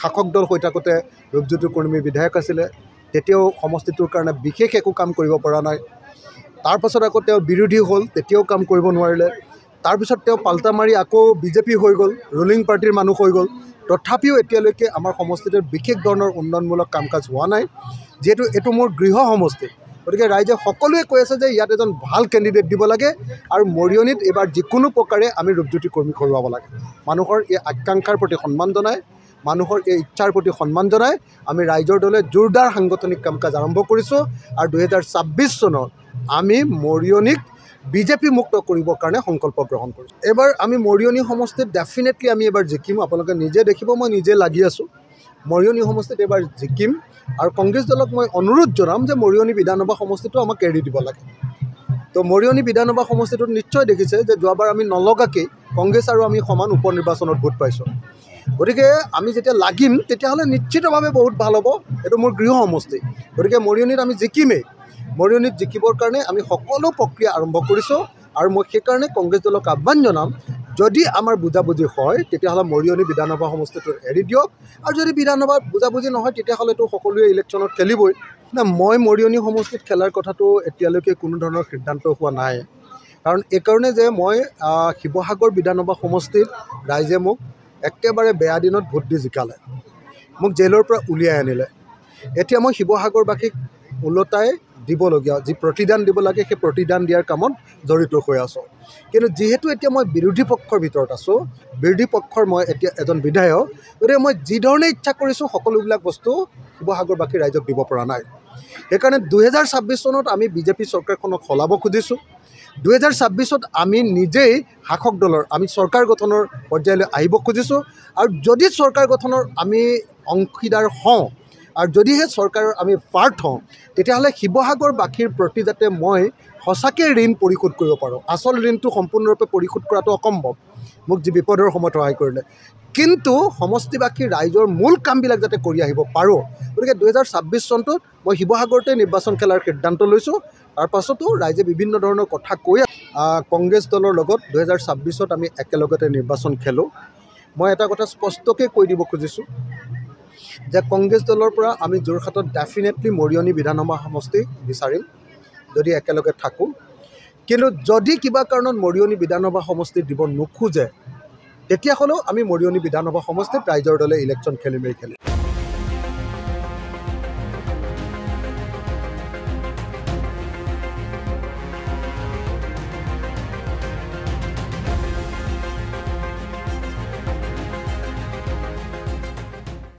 শাসক দল হৈ থাকোঁতে ৰূপজ্যোতি কুৰ্মী বিধায়ক আছিলে, তেতিয়াও সমষ্টিটোৰ কাৰণে বিশেষ একো কাম কৰিব পৰা নাই। তাৰপাছত আকৌ তেওঁ বিৰোধী হ'ল, তেতিয়াও কাম কৰিব নোৱাৰিলে। তাৰপিছত তেওঁ পাল্টা মাৰি আকৌ বিজেপি হৈ গ'ল, ৰুলিং পাৰ্টিৰ মানুহ হৈ গ'ল। তথাপিও এতিয়ালৈকে আমাৰ সমষ্টিটোত বিশেষ ধৰণৰ উন্নয়নমূলক কাম কাজ হোৱা নাই, যিহেতু এইটো মোৰ গৃহ সমষ্টি। গতিকে ৰাইজে সকলোৱে কৈ আছে যে ইয়াত এজন ভাল কেণ্ডিডেট দিব লাগে আৰু মৰিয়নিত এইবাৰ যিকোনো প্ৰকাৰে আমি ৰূপজ্যোতি কুৰ্মীক হৰুৱাব লাগে। মানুহৰ এই আকাংক্ষাৰ প্ৰতি সন্মান জনাই, মানুহৰ এই ইচ্ছাৰ প্ৰতি সন্মান জনাই আমি ৰাইজৰ দলে জোৰদাৰ সাংগঠনিক কাম কাজ আৰম্ভ কৰিছোঁ আৰু 2026 চনত আমি মৰিয়নিক বিজেপি মুক্ত কৰিবৰ কাৰণে সংকল্প গ্ৰহণ কৰিছোঁ। এইবাৰ আমি মৰিয়নি সমষ্টিত ডেফিনেটলি আমি এবাৰ জিকিম। আপোনালোকে নিজে দেখিব, মই নিজে লাগি আছোঁ। মৰিয়নি সমষ্টিত এইবাৰ জিকিম আৰু কংগ্ৰেছ দলক মই অনুৰোধ জনাম যে মৰিয়নি বিধানসভা সমষ্টিটো আমাক এৰি দিব লাগে। তো মৰিয়নি বিধানসভা সমষ্টিটোত নিশ্চয় দেখিছে যে যোৱাবাৰ আমি নলগাকেই কংগ্ৰেছ আৰু আমি সমান উপ নিৰ্বাচনত ভোট পাইছোঁ। গতিকে আমি যেতিয়া লাগিম তেতিয়াহ'লে নিশ্চিতভাৱে বহুত ভাল হ'ব। এইটো মোৰ গৃহ সমষ্টি, গতিকে মৰিয়নিত আমি জিকিমেই। মৰিয়নিত জিকিবৰ কাৰণে আমি সকলো প্ৰক্ৰিয়া আৰম্ভ কৰিছোঁ আৰু মই সেইকাৰণে কংগ্ৰেছ দলক আহ্বান জনাম, যদি আমাৰ বুজাবুজি হয় তেতিয়াহ'লে মৰিয়নি বিধানসভা সমষ্টিটো এৰি দিয়ক, আৰু যদি বিধানসভাত বুজাবুজি নহয় তেতিয়াহ'লেতো সকলোৱে ইলেকশ্যনত খেলিবই না। মই মৰিয়নি সমষ্টিত খেলাৰ কথাটো এতিয়ালৈকে কোনো ধৰণৰ সিদ্ধান্ত হোৱা নাই, কাৰণ এইকাৰণে যে মই শিৱসাগৰ বিধানসভা সমষ্টিত ৰাইজে মোক একেবাৰে বেয়া দিনত ভোট দি জিকালে, মোক জেলৰ পৰা উলিয়াই আনিলে। এতিয়া মই শিৱসাগৰবাসীক ওলোটাই দিবলগীয়া যি প্ৰতিদান দিব লাগে সেই প্ৰতিদান দিয়াৰ কামত জড়িত হৈ আছোঁ। কিন্তু যিহেতু এতিয়া মই বিৰোধী পক্ষৰ ভিতৰত আছোঁ, বিৰোধী পক্ষৰ মই এতিয়া এজন বিধায়ক, গতিকে মই যি ধৰণে ইচ্ছা কৰিছোঁ সকলোবিলাক বস্তু শিৱসাগৰবাসী ৰাইজক দিব পৰা নাই। সেইকাৰণে 2026 চনত আমি বিজেপি চৰকাৰখনক সলাব খুজিছোঁ। 2026ত আমি নিজেই শাসক দলৰ আমি চৰকাৰ গঠনৰ পৰ্যায়লৈ আহিব খুজিছোঁ, আৰু যদি চৰকাৰ গঠনৰ আমি অংশীদাৰ হওঁ আৰু যদিহে চৰকাৰৰ আমি পাৰ্ট হওঁ তেতিয়াহ'লে শিৱসাগৰবাসীৰ প্ৰতি যাতে মই সঁচাকৈ ঋণ পৰিশোধ কৰিব পাৰোঁ। আচল ঋণটো সম্পূৰ্ণৰূপে পৰিশোধ কৰাটো অসম্ভৱ, মোক যি বিপদৰ সময়ত সহায় কৰিলে, কিন্তু সমষ্টিবাসী ৰাইজৰ মূল কামবিলাক যাতে কৰি আহিব পাৰোঁ। গতিকে 2026 চনটোত মই শিৱসাগৰতে নিৰ্বাচন খেলাৰ সিদ্ধান্ত লৈছোঁ। তাৰ পাছতো ৰাইজে বিভিন্ন ধৰণৰ কথা কৈ কংগ্ৰেছ দলৰ লগত 2026ত আমি একেলগতে নিৰ্বাচন খেলোঁ। মই এটা কথা স্পষ্টকৈ কৈ দিব খুজিছোঁ যে কংগ্ৰেছ দলৰ পৰা আমি যোৰহাটত ডেফিনেটলি মৰিয়নি বিধানসভা সমষ্টি বিচাৰিম যদি একেলগে থাকোঁ। কিন্তু যদি কিবা কাৰণত মৰিয়নি বিধানসভা সমষ্টি দিব নোখোজে তেতিয়াহ'লেও আমি মৰিয়নি বিধানসভা সমষ্টিত ৰাইজৰ দলে ইলেকশ্যন খেলিমেই খেলিম।